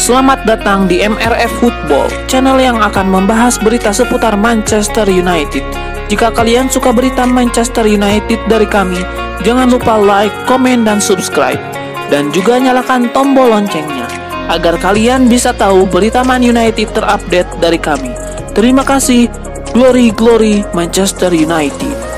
Selamat datang di MRF Football, channel yang akan membahas berita seputar Manchester United. Jika kalian suka berita Manchester United dari kami, jangan lupa like, komen, dan subscribe. Dan juga nyalakan tombol loncengnya, agar kalian bisa tahu berita Man United terupdate dari kami. Terima kasih, Glory Glory Manchester United.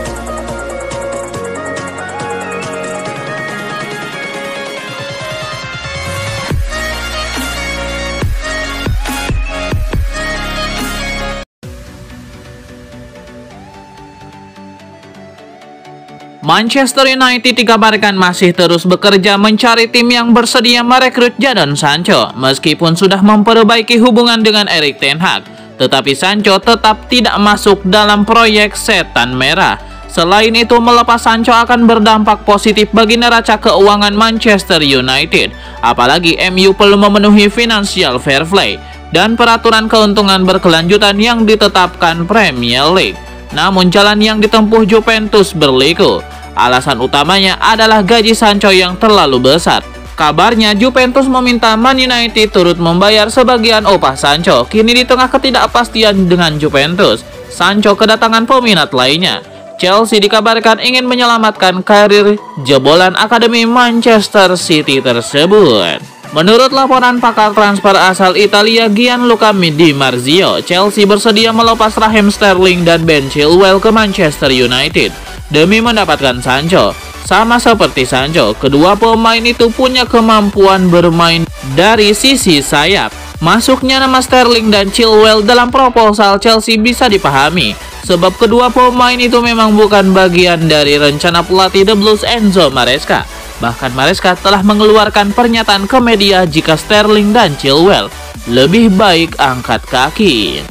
Manchester United dikabarkan masih terus bekerja mencari tim yang bersedia merekrut Jadon Sancho. Meskipun sudah memperbaiki hubungan dengan Erik ten Hag, tetapi Sancho tetap tidak masuk dalam proyek setan merah. Selain itu, melepas Sancho akan berdampak positif bagi neraca keuangan Manchester United. Apalagi MU perlu memenuhi financial fair play dan peraturan keuntungan berkelanjutan yang ditetapkan Premier League. Namun jalan yang ditempuh Juventus berliku. Alasan utamanya adalah gaji Sancho yang terlalu besar. Kabarnya Juventus meminta Man United turut membayar sebagian upah Sancho. Kini di tengah ketidakpastian dengan Juventus, Sancho kedatangan peminat lainnya. Chelsea dikabarkan ingin menyelamatkan karir jebolan akademi Manchester City tersebut. Menurut laporan pakar transfer asal Italia Gianluca Di Marzio, Chelsea bersedia melepas Raheem Sterling dan Ben Chilwell ke Manchester United demi mendapatkan Sancho. Sama seperti Sancho, kedua pemain itu punya kemampuan bermain dari sisi sayap. Masuknya nama Sterling dan Chilwell dalam proposal Chelsea bisa dipahami, sebab kedua pemain itu memang bukan bagian dari rencana pelatih The Blues Enzo Maresca. Bahkan Maresca telah mengeluarkan pernyataan ke media jika Sterling dan Chilwell lebih baik angkat kaki.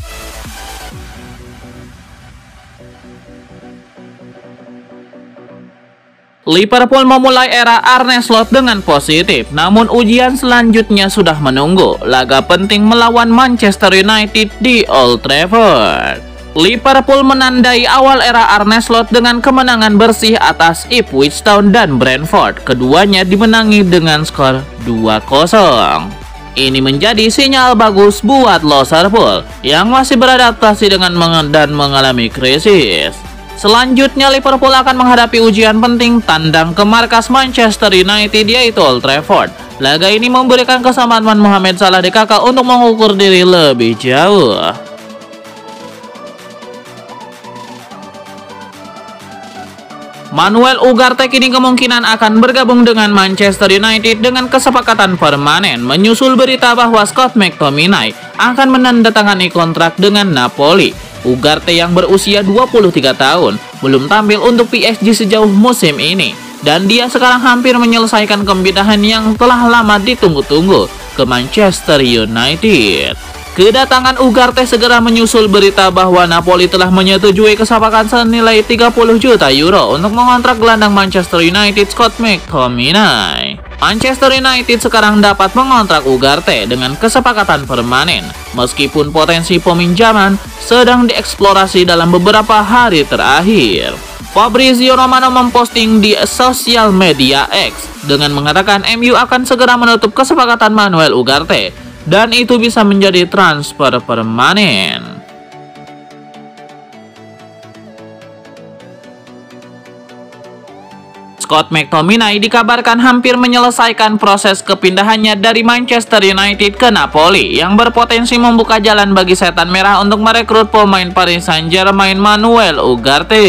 Liverpool memulai era Arne Slot dengan positif, namun ujian selanjutnya sudah menunggu. Laga penting melawan Manchester United di Old Trafford. Liverpool menandai awal era Arne Slot dengan kemenangan bersih atas Ipswich Town dan Brentford. Keduanya dimenangi dengan skor 2-0. Ini menjadi sinyal bagus buat Liverpool yang masih beradaptasi dengan mengalami krisis. Selanjutnya Liverpool akan menghadapi ujian penting tandang ke markas Manchester United, yaitu Old Trafford. Laga ini memberikan kesempatan Mohamed Salah DKK untuk mengukur diri lebih jauh. Manuel Ugarte kini kemungkinan akan bergabung dengan Manchester United dengan kesepakatan permanen, menyusul berita bahwa Scott McTominay akan menandatangani kontrak dengan Napoli. Ugarte yang berusia 23 tahun belum tampil untuk PSG sejauh musim ini, dan dia sekarang hampir menyelesaikan kepindahan yang telah lama ditunggu-tunggu ke Manchester United. Kedatangan Ugarte segera menyusul berita bahwa Napoli telah menyetujui kesepakatan senilai 30 juta euro untuk mengontrak gelandang Manchester United Scott McTominay. Manchester United sekarang dapat mengontrak Ugarte dengan kesepakatan permanen, meskipun potensi peminjaman sedang dieksplorasi dalam beberapa hari terakhir. Fabrizio Romano memposting di sosial media X dengan mengatakan MU akan segera menutup kesepakatan Manuel Ugarte, dan itu bisa menjadi transfer permanen. Scott McTominay dikabarkan hampir menyelesaikan proses kepindahannya dari Manchester United ke Napoli, yang berpotensi membuka jalan bagi setan merah untuk merekrut pemain Paris Saint-Germain Manuel Ugarte.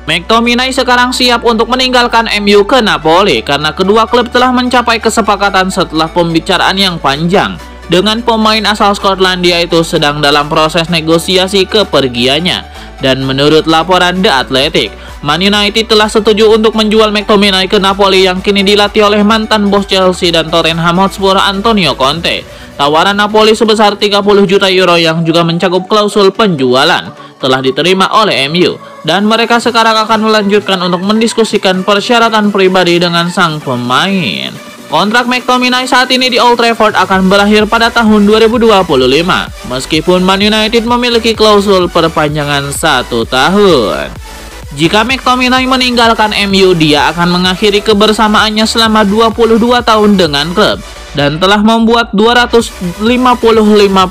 McTominay sekarang siap untuk meninggalkan MU ke Napoli karena kedua klub telah mencapai kesepakatan setelah pembicaraan yang panjang. Dengan pemain asal Skotlandia itu sedang dalam proses negosiasi kepergiannya. Dan menurut laporan The Athletic, Man United telah setuju untuk menjual McTominay ke Napoli yang kini dilatih oleh mantan bos Chelsea dan Tottenham Hotspur Antonio Conte. Tawaran Napoli sebesar 30 juta euro yang juga mencakup klausul penjualan telah diterima oleh MU, dan mereka sekarang akan melanjutkan untuk mendiskusikan persyaratan pribadi dengan sang pemain. Kontrak McTominay saat ini di Old Trafford akan berakhir pada tahun 2025, meskipun Man United memiliki klausul perpanjangan 1 tahun. Jika McTominay meninggalkan MU, dia akan mengakhiri kebersamaannya selama 22 tahun dengan klub. dan telah membuat 255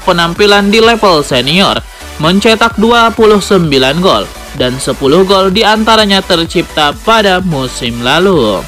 penampilan di level senior, mencetak 29 gol dan 10 gol diantaranya tercipta pada musim lalu.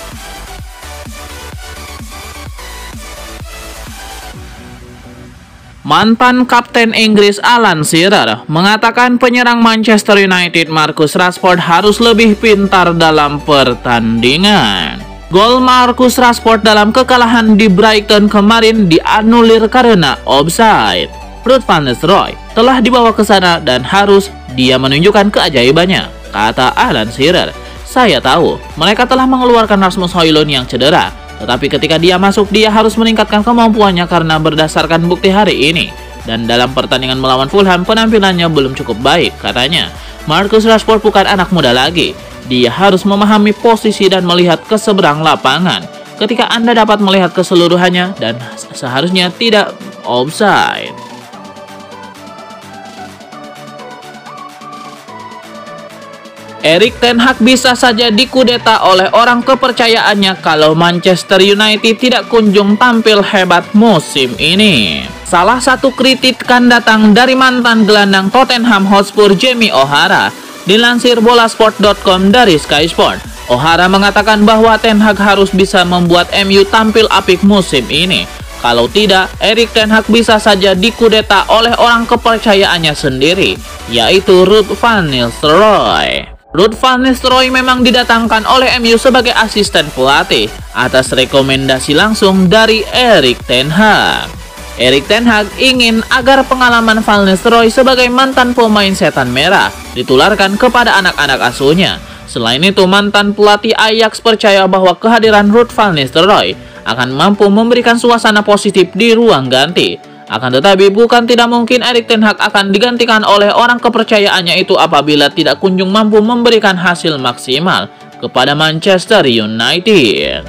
Mantan Kapten Inggris Alan Shearer mengatakan penyerang Manchester United Marcus Rashford harus lebih pintar dalam pertandingan. Gol Marcus Rashford dalam kekalahan di Brighton kemarin dianulir karena offside. Ruud van Nistelrooy telah dibawa ke sana dan harus dia menunjukkan keajaibannya, kata Alan Shearer. Saya tahu mereka telah mengeluarkan Rasmus Højlund yang cedera, tetapi ketika dia masuk, dia harus meningkatkan kemampuannya karena berdasarkan bukti hari ini. Dan dalam pertandingan melawan Fulham, penampilannya belum cukup baik, katanya. Marcus Rashford bukan anak muda lagi. Dia harus memahami posisi dan melihat ke seberang lapangan. Ketika Anda dapat melihat keseluruhannya dan seharusnya tidak offside. Erik ten Hag bisa saja dikudeta oleh orang kepercayaannya kalau Manchester United tidak kunjung tampil hebat musim ini. Salah satu kritikan datang dari mantan gelandang Tottenham Hotspur Jamie O'Hara. Dilansir bolasport.com dari Sky Sport, O'Hara mengatakan bahwa ten Hag harus bisa membuat MU tampil apik musim ini. Kalau tidak, Erik ten Hag bisa saja dikudeta oleh orang kepercayaannya sendiri, yaitu Ruud van Nistelrooy. Ruud van Nistelrooy memang didatangkan oleh MU sebagai asisten pelatih atas rekomendasi langsung dari Erik ten Hag. Erik ten Hag ingin agar pengalaman van Nistelrooy sebagai mantan pemain setan merah ditularkan kepada anak-anak asuhnya. Selain itu, mantan pelatih Ajax percaya bahwa kehadiran Ruud van Nistelrooy akan mampu memberikan suasana positif di ruang ganti. Akan tetapi, bukan tidak mungkin Erik ten Hag akan digantikan oleh orang kepercayaannya itu apabila tidak kunjung mampu memberikan hasil maksimal kepada Manchester United.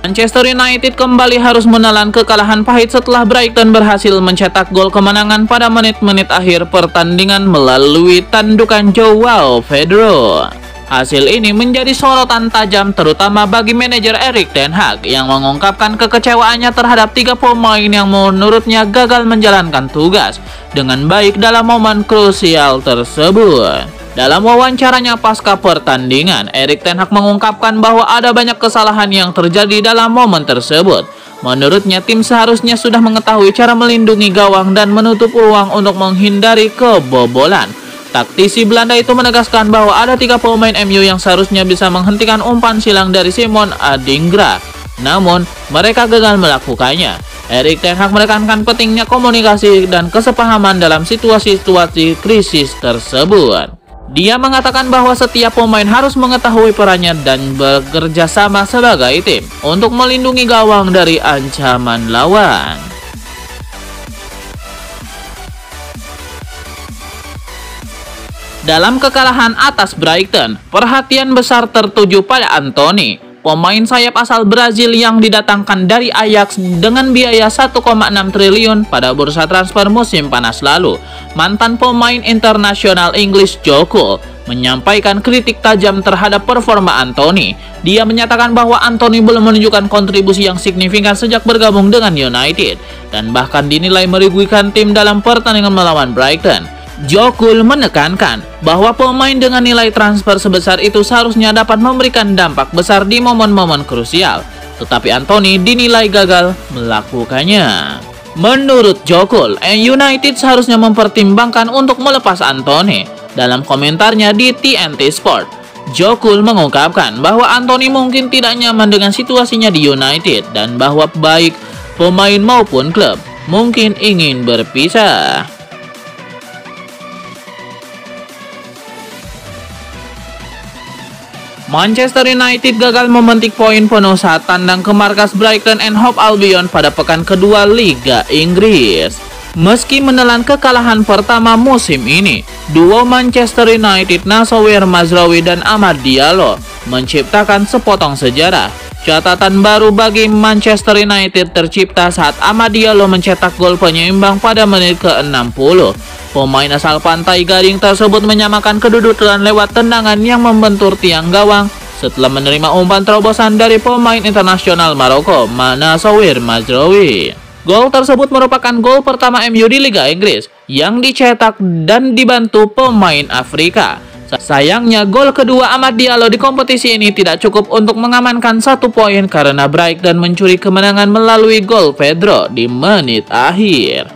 Manchester United kembali harus menelan kekalahan pahit setelah Brighton berhasil mencetak gol kemenangan pada menit-menit akhir pertandingan melalui tandukan Joao Pedro. Hasil ini menjadi sorotan tajam terutama bagi manajer Erik ten Hag yang mengungkapkan kekecewaannya terhadap 3 pemain yang menurutnya gagal menjalankan tugas dengan baik dalam momen krusial tersebut. Dalam wawancaranya pasca pertandingan, Erik ten Hag mengungkapkan bahwa ada banyak kesalahan yang terjadi dalam momen tersebut. Menurutnya, tim seharusnya sudah mengetahui cara melindungi gawang dan menutup ruang untuk menghindari kebobolan. Taktisi Belanda itu menegaskan bahwa ada 3 pemain MU yang seharusnya bisa menghentikan umpan silang dari Simon Adingra. Namun, mereka gagal melakukannya. Erik ten Hag menekankan pentingnya komunikasi dan kesepahaman dalam situasi-situasi krisis tersebut. Dia mengatakan bahwa setiap pemain harus mengetahui perannya dan bekerja sama sebagai tim untuk melindungi gawang dari ancaman lawan. Dalam kekalahan atas Brighton, perhatian besar tertuju pada Antony, pemain sayap asal Brazil yang didatangkan dari Ajax dengan biaya 1,6 triliun pada bursa transfer musim panas lalu. Mantan pemain internasional Inggris Joe Cole menyampaikan kritik tajam terhadap performa Antony. Dia menyatakan bahwa Antony belum menunjukkan kontribusi yang signifikan sejak bergabung dengan United dan bahkan dinilai merugikan tim dalam pertandingan melawan Brighton. Joe Cole menekankan bahwa pemain dengan nilai transfer sebesar itu seharusnya dapat memberikan dampak besar di momen-momen krusial, tetapi Antony dinilai gagal melakukannya. Menurut Joe Cole, United seharusnya mempertimbangkan untuk melepas Antony. Dalam komentarnya di TNT Sport, Joe Cole mengungkapkan bahwa Antony mungkin tidak nyaman dengan situasinya di United dan bahwa baik pemain maupun klub mungkin ingin berpisah. Manchester United gagal memetik poin penuh saat tandang ke markas Brighton and Hove Albion pada pekan kedua Liga Inggris. Meski menelan kekalahan pertama musim ini, duo Manchester United Nassauer Mazraoui dan Amad Diallo menciptakan sepotong sejarah. Catatan baru bagi Manchester United tercipta saat Amad Diallo mencetak gol penyeimbang pada menit ke-60. Pemain asal Pantai Gading tersebut menyamakan kedudukan lewat tendangan yang membentur tiang gawang setelah menerima umpan terobosan dari pemain internasional Maroko, Manasawir Mazraoui. Gol tersebut merupakan gol pertama MU di Liga Inggris yang dicetak dan dibantu pemain Afrika. Sayangnya, gol kedua Amad Diallo di kompetisi ini tidak cukup untuk mengamankan 1 poin karena Bright dan mencuri kemenangan melalui gol Pedro di menit akhir.